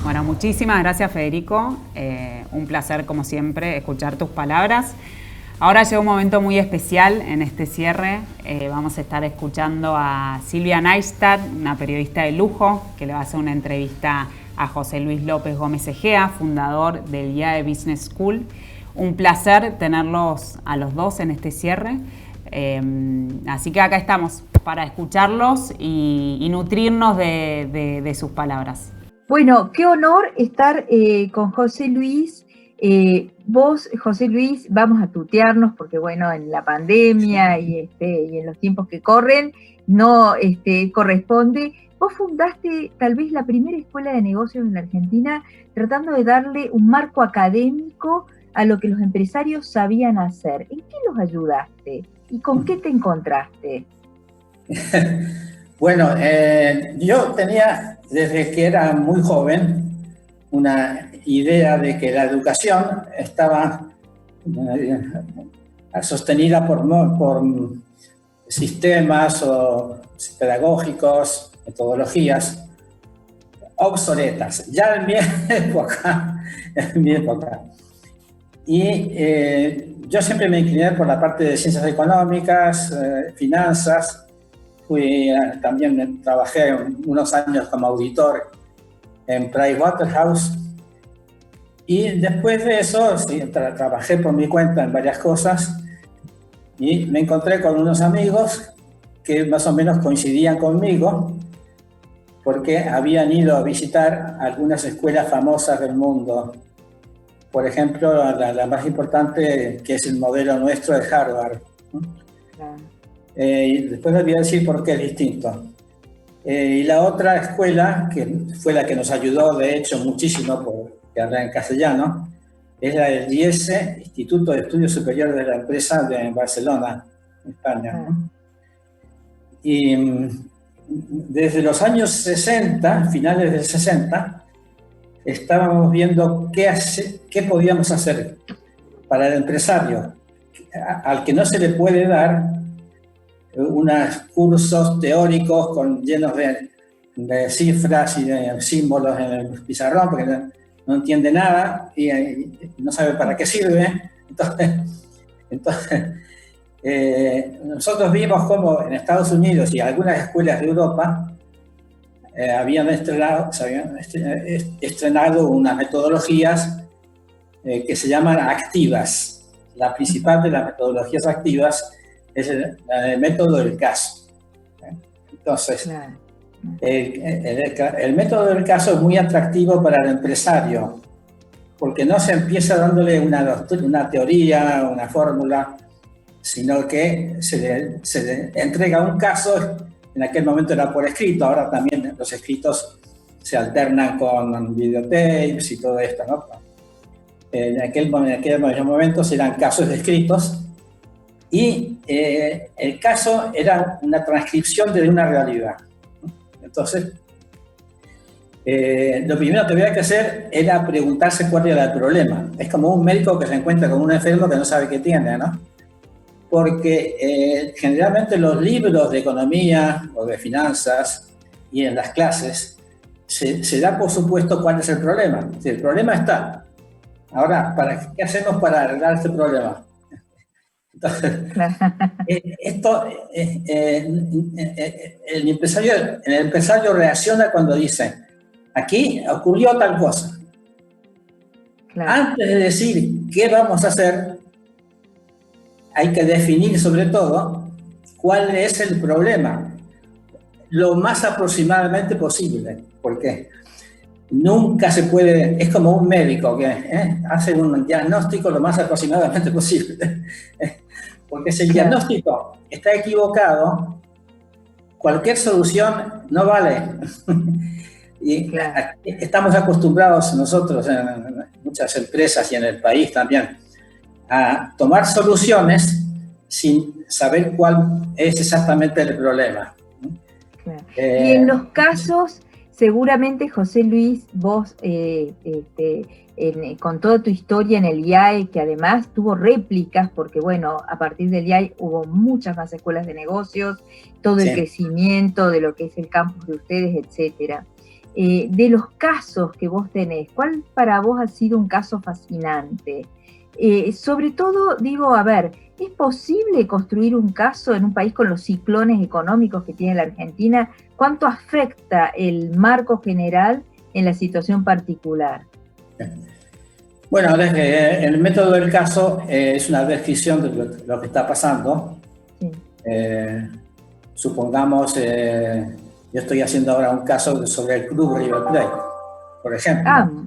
Bueno, muchísimas gracias, Federico. Un placer, como siempre, escuchar tus palabras. Ahora llega un momento muy especial en este cierre. Vamos a estar escuchando a Silvia Neistat, una periodista de lujo, que le va a hacer una entrevista a José Luis López Gómez Egea, fundador del IAE Business School. Un placer tenerlos a los dos en este cierre. Así que acá estamos para escucharlos y nutrirnos de sus palabras. Bueno, qué honor estar con José Luis. Vos, José Luis, vamos a tutearnos porque, bueno, en la pandemia y en los tiempos que corren no corresponde. Vos fundaste tal vez la primera escuela de negocios en la Argentina tratando de darle un marco académico a lo que los empresarios sabían hacer. ¿En qué los ayudaste? ¿Y con qué te encontraste? Bueno, yo tenía, desde que era muy joven, una idea de que la educación estaba sostenida por sistemas pedagógicos, metodologías obsoletas, ya en mi época. Y yo siempre me incliné por la parte de ciencias económicas, finanzas. También trabajé unos años como auditor en Pricewaterhouse. Y después de eso, sí, trabajé por mi cuenta en varias cosas y me encontré con unos amigos que más o menos coincidían conmigo porque habían ido a visitar algunas escuelas famosas del mundo. Por ejemplo, la más importante, que es el modelo nuestro de Harvard. Y después les voy a decir por qué es distinto. Y la otra escuela, que fue la que nos ayudó, de hecho, muchísimo, porque habla en castellano, es la del IESE, Instituto de Estudios Superiores de la Empresa de Barcelona, España. Y desde los años 60, finales del 60, estábamos viendo qué podíamos hacer para el empresario, al que no se le puede dar unos cursos teóricos llenos de cifras y de símbolos en el pizarrón, porque no entiende nada y no sabe para qué sirve. Entonces nosotros vimos cómo en Estados Unidos y algunas escuelas de Europa se habían estrenado unas metodologías que se llaman activas. La principal de las metodologías activas es el método del caso. Entonces, el método del caso es muy atractivo para el empresario, porque no se empieza dándole una teoría, una fórmula, sino que se le entrega un caso. En aquel momento era por escrito, ahora también los escritos se alternan con videotapes y todo esto, ¿no? En aquel momento eran casos escritos. Y el caso era una transcripción de una realidad. Entonces, lo primero que había que hacer era preguntarse cuál era el problema. Es como un médico que se encuentra con un enfermo que no sabe qué tiene, ¿no? Porque generalmente los libros de economía o de finanzas y en las clases se da por supuesto cuál es el problema. Si el problema está. Ahora, ¿qué hacemos para arreglar este problema? Entonces, el empresario reacciona cuando dice, aquí ocurrió tal cosa. Claro. Antes de decir qué vamos a hacer, hay que definir sobre todo cuál es el problema, lo más aproximadamente posible, porque nunca se puede, es como un médico que hace un diagnóstico lo más aproximadamente posible. Porque si el diagnóstico está equivocado, cualquier solución no vale. Y estamos acostumbrados nosotros en muchas empresas y en el país también a tomar soluciones sin saber cuál es exactamente el problema. Y en los casos, seguramente, José Luis, vos con toda tu historia en el IAE, que además tuvo réplicas, porque bueno, a partir del IAE hubo muchas más escuelas de negocios, todo el crecimiento de lo que es el campus de ustedes, etcétera. de los casos que vos tenés, ¿cuál para vos ha sido un caso fascinante? Sobre todo, digo, a ver, ¿es posible construir un caso en un país con los ciclones económicos que tiene la Argentina? ¿Cuánto afecta el marco general en la situación particular? Bueno, el método del caso es una descripción de lo que está pasando. Sí. Supongamos, yo estoy haciendo ahora un caso sobre el Club River Plate, por ejemplo.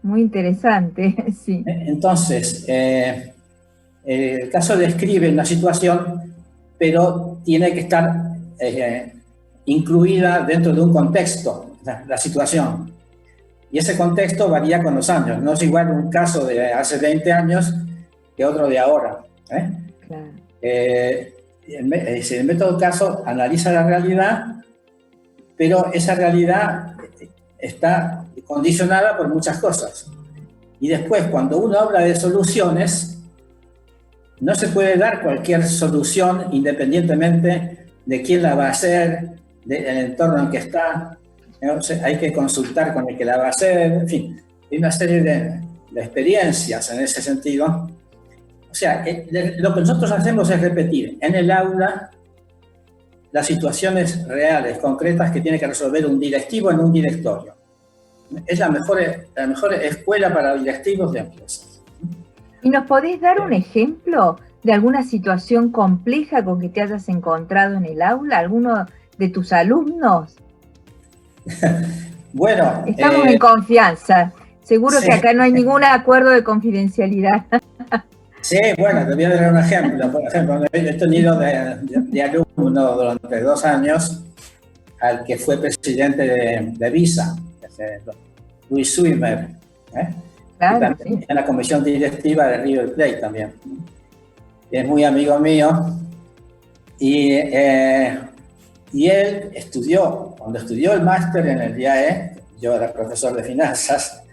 Muy interesante, sí. Entonces, el caso describe una situación, pero tiene que estar incluida dentro de un contexto, la situación. Y ese contexto varía con los años. No es igual un caso de hace 20 años que otro de ahora. Claro. El método caso analiza la realidad, pero esa realidad está condicionada por muchas cosas. Y después, cuando uno habla de soluciones, no se puede dar cualquier solución independientemente de quién la va a hacer, del entorno en que está. Entonces, hay que consultar con el que la va a hacer. En fin, hay una serie de experiencias en ese sentido. O sea, lo que nosotros hacemos es repetir en el aula las situaciones reales, concretas que tiene que resolver un directivo en un directorio. Es la mejor escuela para directivos de empresas. ¿Y nos podés dar un ejemplo de alguna situación compleja con que te hayas encontrado en el aula? ¿Alguno de tus alumnos? Bueno. Estamos en confianza. Seguro que acá no hay ningún acuerdo de confidencialidad. Sí, bueno, te voy a dar un ejemplo. Por ejemplo, he tenido de alumno durante 2 años al que fue presidente de Visa, Luis Swimmer, claro, sí. En la comisión directiva de River Plate también. Es muy amigo mío y él estudió, cuando estudió el máster en el IAE, yo era profesor de finanzas,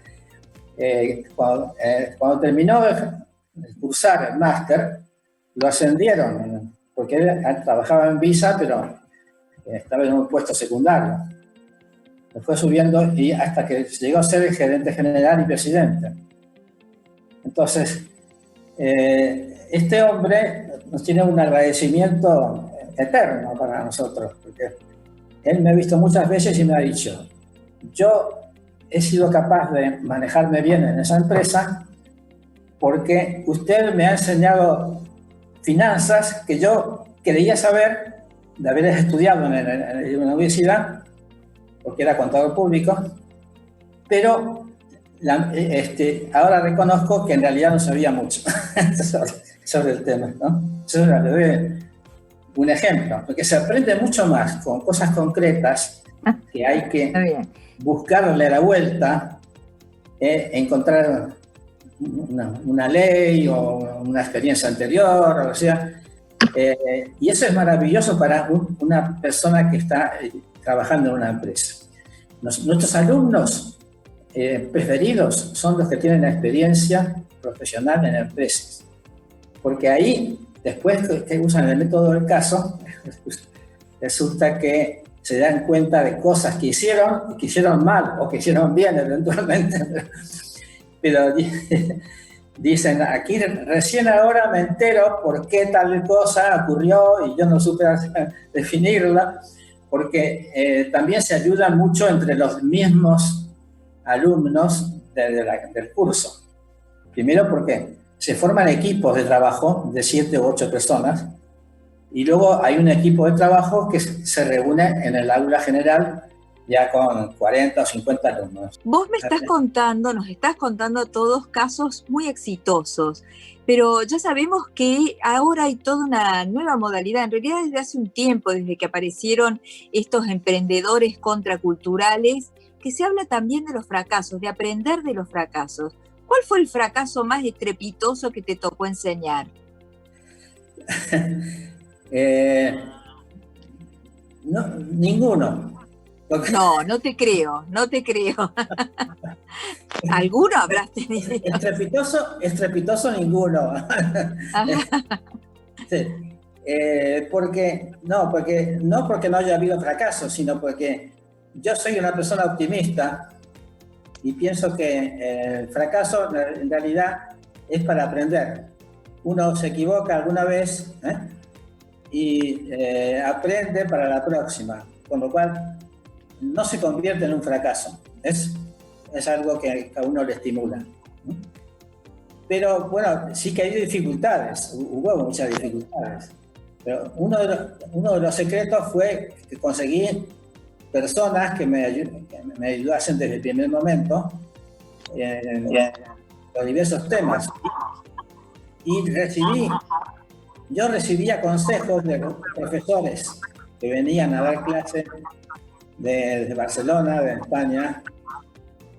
cuando terminó de cursar el máster, lo ascendieron, porque él trabajaba en Visa, pero estaba en un puesto secundario. Lo fue subiendo y hasta que llegó a ser el gerente general y presidente. Entonces, este hombre nos tiene un agradecimiento eterno para nosotros, porque él me ha visto muchas veces y me ha dicho, yo he sido capaz de manejarme bien en esa empresa porque usted me ha enseñado finanzas que yo creía saber de haber estudiado en una universidad, porque era contador público, pero ahora reconozco que en realidad no sabía mucho sobre el tema, ¿no? Eso le doy un ejemplo, porque se aprende mucho más con cosas concretas que hay que buscarle la vuelta, encontrar una ley o una experiencia anterior, o sea, y eso es maravilloso para una persona que está trabajando en una empresa. Nuestros alumnos preferidos son los que tienen la experiencia profesional en empresas, porque ahí, después que usan el método del caso, resulta que se dan cuenta de cosas que hicieron mal o que hicieron bien eventualmente, pero dicen, aquí recién ahora me entero por qué tal cosa ocurrió y yo no supe definirla, porque también se ayudan mucho entre los mismos alumnos del curso. Primero porque se forman equipos de trabajo de 7 u 8 personas y luego hay un equipo de trabajo que se reúne en el aula general ya con 40 o 50 alumnos. Vos nos estás contando todos casos muy exitosos, pero ya sabemos que ahora hay toda una nueva modalidad, en realidad desde hace un tiempo, desde que aparecieron estos emprendedores contraculturales, que se habla también de los fracasos, de aprender de los fracasos. ¿Cuál fue el fracaso más estrepitoso que te tocó enseñar? No, ninguno. No te creo. ¿Alguno habrás tenido? Estrepitoso ninguno. Sí. Porque no haya habido fracaso, sino porque yo soy una persona optimista y pienso que el fracaso en realidad es para aprender. Uno se equivoca alguna vez y aprende para la próxima, con lo cual no se convierte en un fracaso. Es algo que a uno le estimula. Pero bueno, sí que hay dificultades, hubo muchas dificultades. Pero uno de los secretos fue que conseguí personas que me ayudasen desde el primer momento en los diversos temas. Y yo recibía consejos de profesores que venían a dar clases de Barcelona, de España.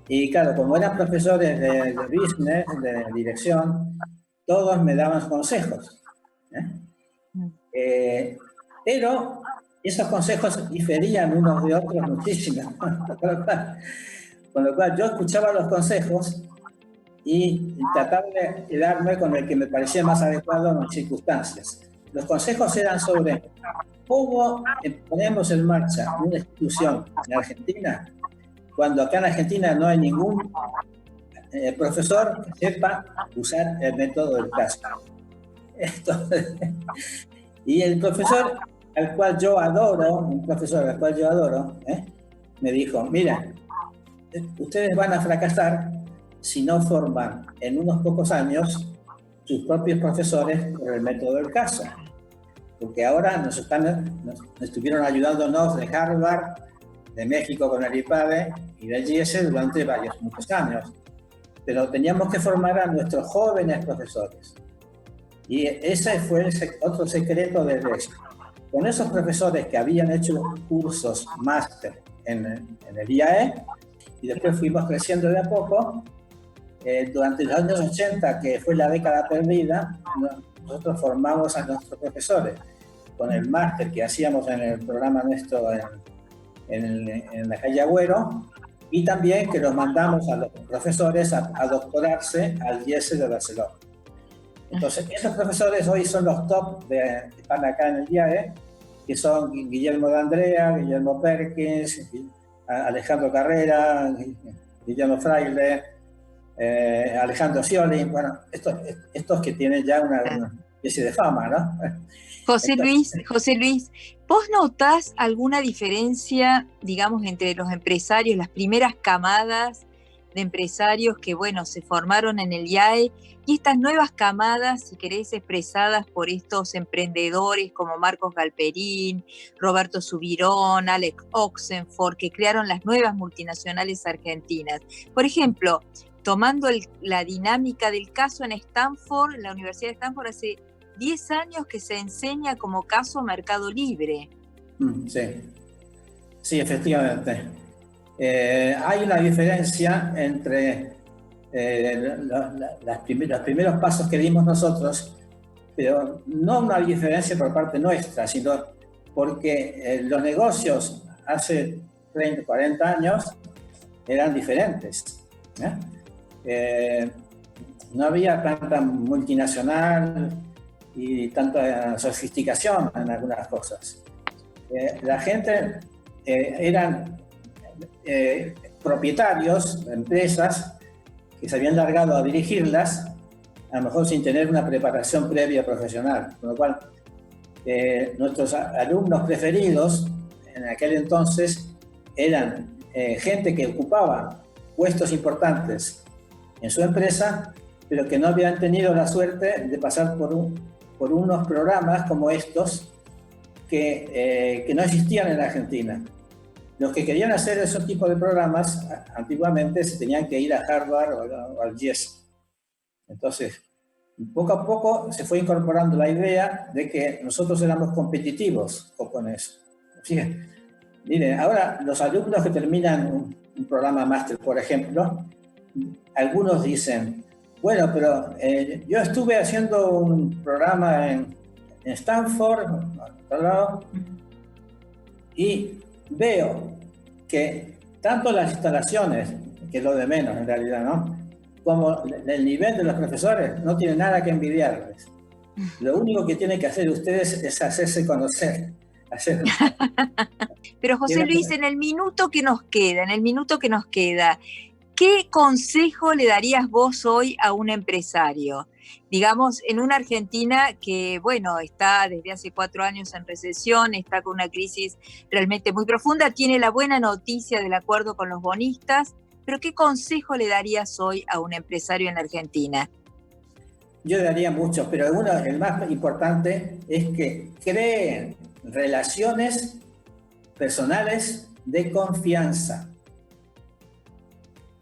Y claro, como eran profesores de business, de dirección, todos me daban consejos. Pero esos consejos diferían unos de otros muchísimo. Con lo cual yo escuchaba los consejos y trataba de quedarme con el que me parecía más adecuado en las circunstancias. Los consejos eran sobre cómo ponemos en marcha una institución en Argentina cuando acá en Argentina no hay ningún profesor que sepa usar el método del caso. Y el profesor al cual yo adoro, me dijo, mira, ustedes van a fracasar si no forman en unos pocos años sus propios profesores por el método del caso. Porque ahora nos estuvieron ayudándonos de Harvard, de México con el IPADE y del IES durante muchos años. Pero teníamos que formar a nuestros jóvenes profesores. Y ese fue otro secreto del éxito. Con esos profesores que habían hecho cursos máster en el IAE, y después fuimos creciendo de a poco, durante los años 80, que fue la década perdida, nosotros formamos a nuestros profesores con el máster que hacíamos en el programa nuestro en la calle Agüero, y también que los mandamos a los profesores a doctorarse al IES de Barcelona. Entonces, esos profesores hoy son los top que están acá en el IAE, que son Guillermo de Andrea, Guillermo Perkins, Alejandro Carrera, Guillermo Fraile, Alejandro Scioli, bueno, estos que tienen ya una especie de fama, ¿no? José Luis, ¿vos notás alguna diferencia, digamos, entre los empresarios, las primeras camadas de empresarios que, bueno, se formaron en el IAE y estas nuevas camadas, si querés, expresadas por estos emprendedores como Marcos Galperín, Roberto Subirón, Alex Oxenford, que crearon las nuevas multinacionales argentinas? Por ejemplo, tomando la dinámica del caso en Stanford, en la Universidad de Stanford, hace 10 años que se enseña como caso Mercado Libre. Sí, efectivamente. Hay una diferencia entre los primeros pasos que dimos nosotros, pero no una diferencia por parte nuestra, sino porque los negocios hace 30, 40 años eran diferentes. No había tanta multinacional y tanta sofisticación en algunas cosas. La gente eran propietarios de empresas que se habían largado a dirigirlas, a lo mejor sin tener una preparación previa profesional, con lo cual nuestros alumnos preferidos en aquel entonces eran gente que ocupaba puestos importantes en su empresa, pero que no habían tenido la suerte de pasar por unos programas como estos que no existían en la Argentina. Los que querían hacer esos tipos de programas antiguamente se tenían que ir a Harvard o al IES. Entonces, poco a poco se fue incorporando la idea de que nosotros éramos competitivos con eso. Fíjense, miren, ahora los alumnos que terminan un programa máster, por ejemplo, algunos dicen, bueno, pero yo estuve haciendo un programa en Stanford, y veo que tanto las instalaciones, que es lo de menos en realidad, ¿no?, como el nivel de los profesores no tiene nada que envidiarles. Lo único que tienen que hacer ustedes es hacerse conocer. Pero José Luis, en el minuto que nos queda, ¿qué consejo le darías vos hoy a un empresario? Digamos, en una Argentina que, bueno, está desde hace 4 años en recesión, está con una crisis realmente muy profunda, tiene la buena noticia del acuerdo con los bonistas, pero ¿qué consejo le darías hoy a un empresario en la Argentina? Yo le daría muchos, pero el más importante es que creen relaciones personales de confianza.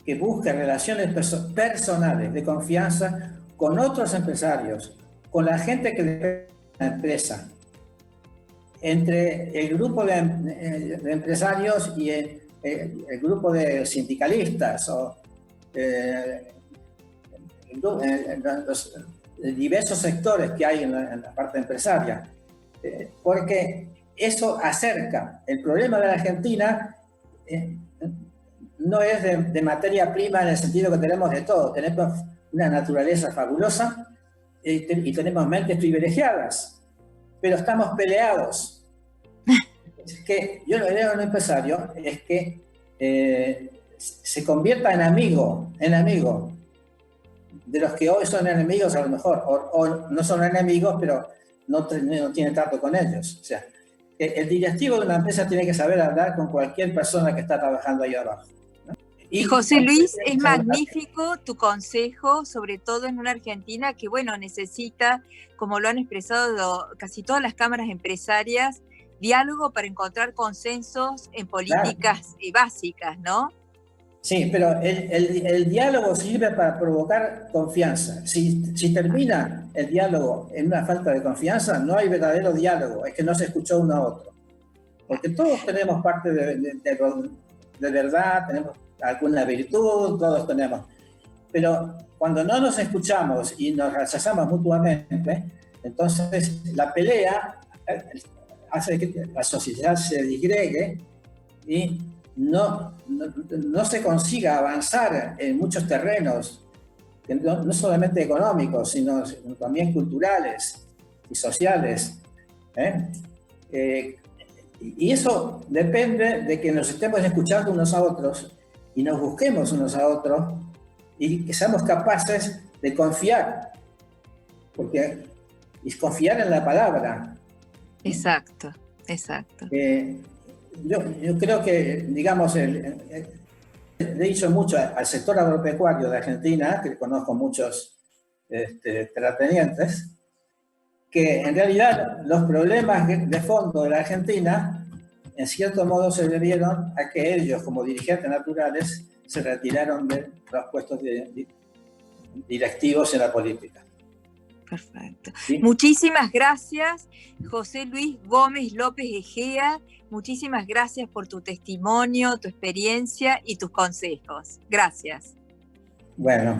Que busque relaciones personales de confianza con otros empresarios, con la gente que depende de la empresa, entre el grupo de empresarios y el grupo de sindicalistas o los diversos sectores que hay en la parte empresaria, porque eso acerca. El problema de la Argentina no es de materia prima en el sentido que tenemos de todo. Tenemos una naturaleza fabulosa y tenemos mentes privilegiadas, pero estamos peleados. Es que yo lo que veo en un empresario es que se convierta en amigo de los que hoy son enemigos a lo mejor, o no son enemigos, pero no tiene trato con ellos. O sea, el directivo de una empresa tiene que saber hablar con cualquier persona que está trabajando ahí abajo. Y José Luis, es magnífico tu consejo, sobre todo en una Argentina que, bueno, necesita, como lo han expresado casi todas las cámaras empresarias, diálogo para encontrar consensos en políticas básicas, ¿no? Sí, pero el diálogo sirve para provocar confianza. Si termina el diálogo en una falta de confianza, no hay verdadero diálogo, es que no se escuchó uno a otro. Porque todos tenemos parte de verdad, tenemos alguna virtud, todos tenemos. Pero cuando no nos escuchamos y nos rechazamos mutuamente, entonces la pelea hace que la sociedad se disgregue y no se consiga avanzar en muchos terrenos, no solamente económicos, sino también culturales y sociales. Y eso depende de que nos estemos escuchando unos a otros y nos busquemos unos a otros y que seamos capaces de confiar, y confiar en la palabra. Exacto. Yo creo que, digamos, le he dicho mucho al sector agropecuario de Argentina, que conozco muchos terratenientes, que en realidad los problemas de fondo de la Argentina, en cierto modo, se debieron a que ellos, como dirigentes naturales, se retiraron de los puestos directivos en la política. Perfecto. ¿Sí? Muchísimas gracias, José Luis Gómez López Egea. Muchísimas gracias por tu testimonio, tu experiencia y tus consejos. Gracias. Bueno.